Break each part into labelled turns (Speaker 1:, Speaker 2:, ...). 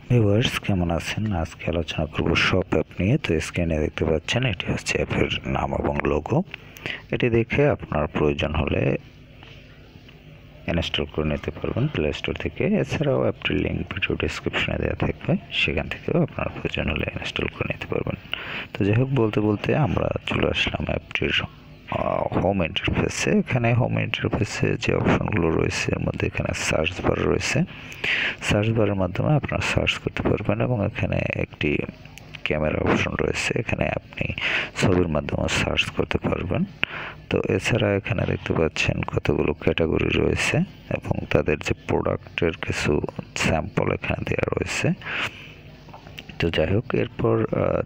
Speaker 1: Viewers কেমন আছেন? আজকে আলোচনা করব শপ অ্যাপ নিয়ে। তো স্ক্রিনে দেখতে পাচ্ছেন এটি হচ্ছে অ্যাপের নাম এবং লোগো। এটি দেখে আপনার প্রয়োজন হলে ইনস্টল করে নিতে পারবেন প্লে স্টোর থেকে। এছাড়াও অ্যাপটির লিঙ্ক ভিডিও ডেসক্রিপশনে দেওয়া থাকবে, সেখান থেকেও আপনার প্রয়োজন হলে ইনস্টল করে নিতে পারবেন। তো যাই হোক, বলতে বলতে আমরা চলে আসলাম অ্যাপটির হোম ইন্টারফেসে। এখানে হোম ইন্টারফেসে যে অপশনগুলো রয়েছে এর মধ্যে এখানে সার্চ বার রয়েছে। সার্চ বারের মাধ্যমে আপনারা সার্চ করতে পারবেন এবং এখানে একটি ক্যামেরা অপশন রয়েছে, এখানে আপনি ছবির মাধ্যমে সার্চ করতে পারবেন। তো এছাড়া এখানে দেখতে পাচ্ছেন কতগুলো ক্যাটাগরি রয়েছে এবং তাদের যে প্রোডাক্টের কিছু স্যাম্পল এখানে দেওয়া রয়েছে। তো যাই হোক, এরপর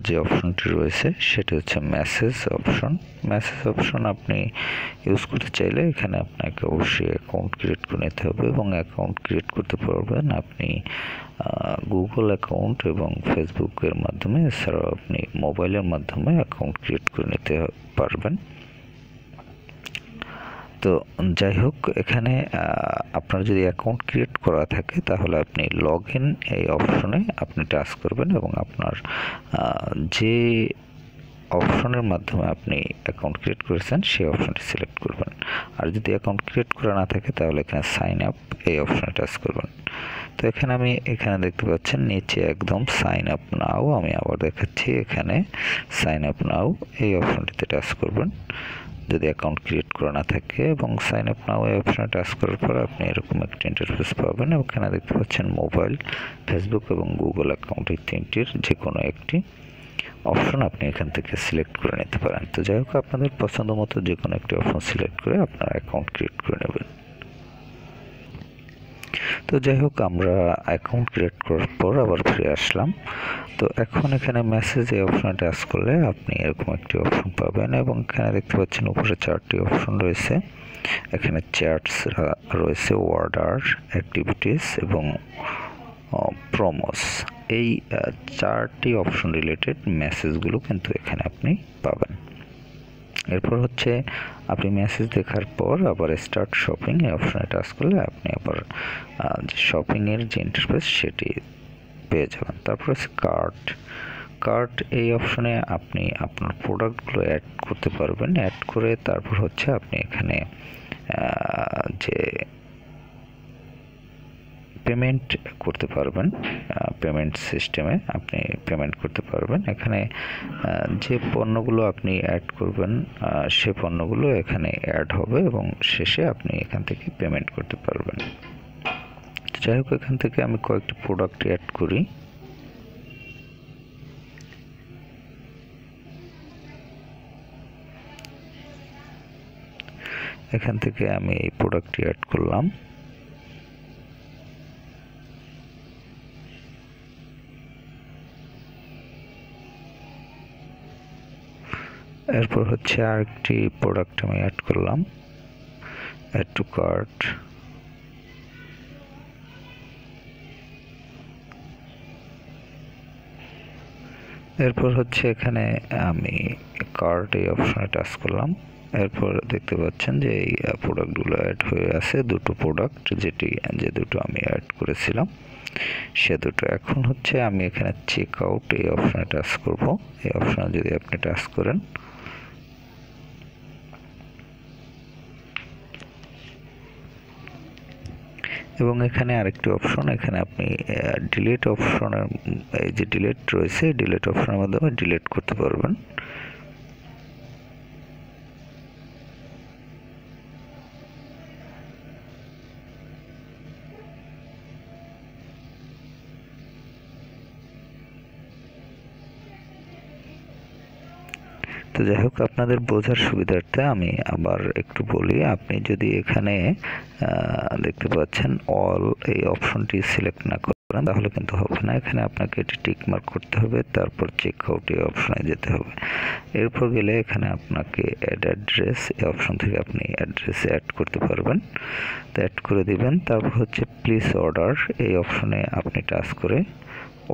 Speaker 1: যে অপশনটি রয়েছে সেটি হচ্ছে মেসেজ অপশন। মেসেজ অপশন আপনি ইউজ করতে চাইলে এখানে আপনাকে অবশ্যই অ্যাকাউন্ট ক্রিয়েট করে নিতে হবে এবং অ্যাকাউন্ট ক্রিয়েট করতে পারবেন আপনি গুগল অ্যাকাউন্ট এবং ফেসবুকের মাধ্যমে। এছাড়াও আপনি মোবাইলের মাধ্যমে অ্যাকাউন্ট ক্রিয়েট করে নিতে পারবেন। তো যাই হোক, এখানে আপনার যদি অ্যাকাউন্ট ক্রিয়েট করা থাকে তাহলে আপনি লগ ইন এই অপশনে আপনি টাচ করবেন এবং আপনার যে অপশনের মাধ্যমে আপনি অ্যাকাউন্ট ক্রিয়েট করেছেন সেই অপশনটি সিলেক্ট করবেন। আর যদি অ্যাকাউন্ট ক্রিয়েট করা না থাকে তাহলে এখানে সাইন আপ এই অপশনে টাচ করবেন। তো এখানে দেখতে পাচ্ছেন নিচে একদম সাইন আপ নাও, আমি আবার দেখাচ্ছি, এখানে সাইন আপ নাও এই অপশনটিতে টাচ করবেন যদি অ্যাকাউন্ট ক্রিয়েট করা না থাকে। এবং সাইন আপ নাও এই অপশনে টাচ করার পর আপনি এরকম একটা ইন্টারফেস পাবেন। এখানে দেখতে পাচ্ছেন মোবাইল, ফেসবুক এবং গুগল অ্যাকাউন্ট, এই তিনটির যে কোনো একটি অপশন আপনি এখান থেকে সিলেক্ট করে নিতে পারেন। তো যাই হোক, আপনাদের পছন্দ মতো যে কোনো একটি অপশন সিলেক্ট করে আপনার অ্যাকাউন্ট ক্রিয়েট করে নেবেন। তো যাই হোক, আমরা অ্যাকাউন্ট ক্রিয়েট করার পর আবার ফিরে আসলাম। তো এখন এখানে মেসেজ এই অপশনে টাচ করলে আপনি এরকম একটি অপশন পাবেন এবং এখানে দেখতে পাচ্ছেন উপরে 4টি অপশন রয়েছে। এখানে চ্যাটস রয়েছে, অর্ডার, অ্যাক্টিভিটিস এবং প্রমোস। এই 4টি অপশন রিলেটেড মেসেজগুলো কিন্তু এখানে আপনি পাবেন। এরপর হচ্ছে আপনি মেসেজ দেখার পর আবার স্টার্ট শপিং এই অপশনে টাচ করলে আপনি আবার যে শপিংয়ের যে ইন্টারফেস সেটি পেয়ে যাবেন। তারপর হচ্ছে কার্ট এই অপশনে আপনি আপনার প্রোডাক্টগুলো অ্যাড করতে পারবেন। অ্যাড করে তারপর হচ্ছে আপনি এখানে যে পেমেন্ট করতে পারবেন, পেমেন্ট সিস্টেমে আপনি পেমেন্ট করতে পারবেন। এখানে যে পণ্যগুলো আপনি অ্যাড করবেন সে পণ্যগুলো এখানে অ্যাড হবে এবং শেষে আপনি এখান থেকে পেমেন্ট করতে পারবেন। যাই হোক, এখান থেকে আমি কয়েকটি প্রোডাক্ট অ্যাড করি। এখান থেকে আমি এই প্রোডাক্টটি অ্যাড করলাম। এরপর হচ্ছে আরেকটি প্রোডাক্ট আমি অ্যাড করলাম, অ্যাড টু কার্ট। এরপর হচ্ছে এখানে আমি কার্ট এই অপশনে টাচ করলাম। এরপর দেখতে পাচ্ছেন যে এই প্রোডাক্টগুলো অ্যাড হয়ে আছে, দুটো প্রোডাক্ট যে দুটো আমি অ্যাড করেছিলাম সে দুটো। এখন হচ্ছে আমি এখানে চেক আউট এই অপশনে টাচ করব। এই অপশনে যদি আপনি টাচ করেন এবং এখানে আরেকটি অপশন, এখানে আপনি ডিলিট অপশনের এই যে ডিলিট রয়েছে, ডিলিট অপশনের মাধ্যমে ডিলিট করতে পারবেন। তো যাই হোক, আপনাদের বোঝার সুবিধার্থে আমি আবার একটু বলি। আপনি যদি এখানে দেখতে পাচ্ছেন অল এই অপশনটি সিলেক্ট না করেন তাহলে কিন্তু হবে না। এখানে আপনাকে এটি টিক মার্ক করতে হবে, তারপর চেক আউট এই অপশনে যেতে হবে। এরপর গেলে এখানে আপনাকে অ্যাড অ্যাড্রেস এই অপশন থেকে আপনি অ্যাড্রেস অ্যাড করতে পারবেন। তো অ্যাড করে দিবেন। তারপর হচ্ছে প্লিজ অর্ডার এই অপশনে আপনি টাচ করে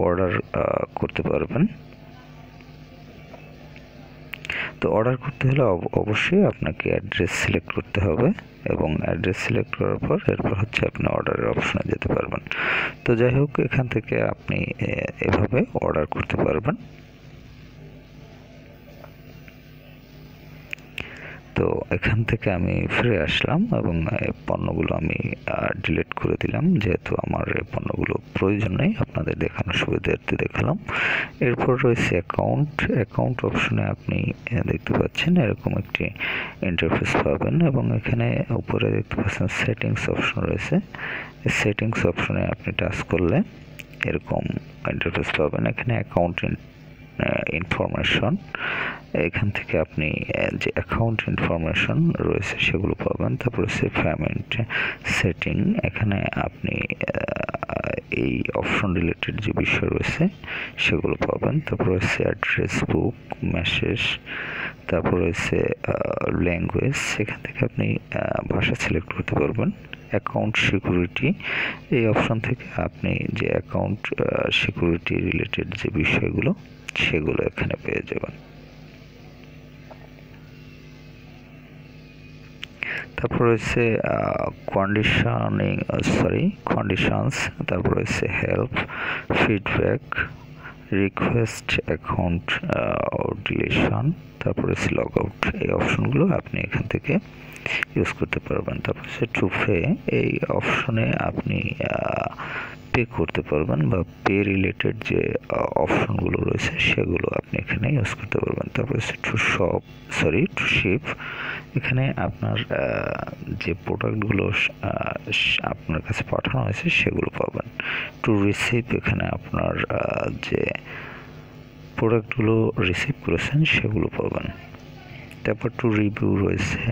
Speaker 1: অর্ডার করতে পারবেন। তো অর্ডার করতে হলে অবশ্যই আপনাকে অ্যাড্রেস সিলেক্ট করতে হবে এবং অ্যাড্রেস সিলেক্ট করার পর এরপর হচ্ছে আপনি অর্ডারের অপশনে যেতে পারবেন। তো যাই হোক, এখান থেকে আপনি এভাবে অর্ডার করতে পারবেন। তো এখান থেকে আমি ফিরে আসলাম এবং পণ্যগুলো আমি ডিলিট করে দিলাম, যেহেতু আমার এই পণ্যগুলো প্রয়োজন নেই, আপনাদের দেখানোর সুবিধার্থে দেখালাম। এরপর রয়েছে অ্যাকাউন্ট অপশনে আপনি দেখতে পাচ্ছেন এরকম একটি ইন্টারফেস পাবেন এবং এখানে উপরে দেখতে পাচ্ছেন সেটিংস অপশন রয়েছে। এই সেটিংস অপশনে আপনি টাচ করলে এরকম ইন্টারফেস পাবেন। এখানে অ্যাকাউন্ট ইনফরমেশন, এখান থেকে আপনি যে অ্যাকাউন্ট ইনফরমেশন রয়েছে সেগুলো পাবেন। তারপর হচ্ছে পেমেন্ট সেটিং, এখানে আপনি এই অপশন রিলেটেড যে বিষয় রয়েছে সেগুলো পাবেন। তারপর হচ্ছে অ্যাড্রেস বুক, মেসেজ, তারপর হচ্ছে ল্যাঙ্গুয়েজ, সেখান থেকে আপনি ভাষা সিলেক্ট করতে পারবেন। অ্যাকাউন্ট সিকিউরিটি, এই অপশন থেকে আপনি যে অ্যাকাউন্ট সিকিউরিটি রিলেটেড যে বিষয়গুলো সেগুলো এখানে পেয়ে যাবেন। তারপর রয়েছে কন্ডিশনস, তারপর রয়েছে help, feedback, request, account deletion, তারপর হচ্ছে লগ আউট। এই অপশনগুলো আপনি এখান থেকে ইউজ করতে পারবেন। তারপর হচ্ছে টু পে, এই অপশনে আপনি পে করতে পারবেন বা পে রিলেটেড যে অপশনগুলো রয়েছে সেগুলো আপনি এখানে ইউজ করতে পারবেন। তারপর হচ্ছে টু শিপ, এখানে আপনার যে প্রোডাক্টগুলো আপনার কাছে পাঠানো হয়েছে সেগুলো পাবেন। টু রিসিভ, এখানে আপনার যে প্রোডাক্টগুলো রিসিভ করেছেন সেগুলো পাবেন। তারপর টু রিভিউ রয়েছে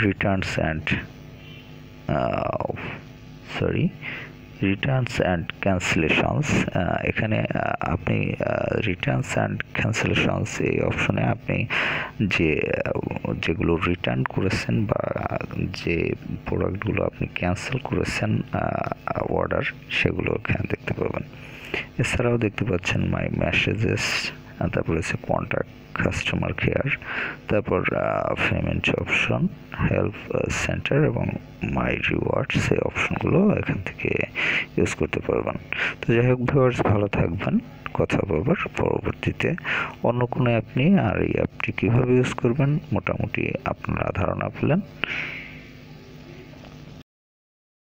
Speaker 1: রিটার্নস অ্যান্ড ক্যান্সেলেশনস, এখানে আপনি রিটার্নস অ্যান্ড ক্যান্সেলেশনস এই অপশনে আপনি যেগুলো রিটার্ন করেছেন বা যে প্রোডাক্টগুলো আপনি ক্যান্সেল করেছেন অর্ডার, সেগুলো এখানে দেখতে পাবেন। এছাড়াও দেখতে পাচ্ছেন মাই মেসেজেস, তারপর হচ্ছে কন্ট্যাক্ট কাস্টমার কেয়ার, তারপর পেমেন্ট অপশন, হেল্প সেন্টার এবং মাই রিওয়ার্ডস, এই অপশনগুলো এখান থেকে ইউজ করতে পারবেন। তো যাই হোক ভিউয়ার্স, ভালো থাকবেন, কথা বলবার পরবর্তীতে অন্য কোনো অ্যাপ নিয়ে। আর এই অ্যাপটি কীভাবে ইউজ করবেন মোটামুটি আপনারা ধারণা পেলেন।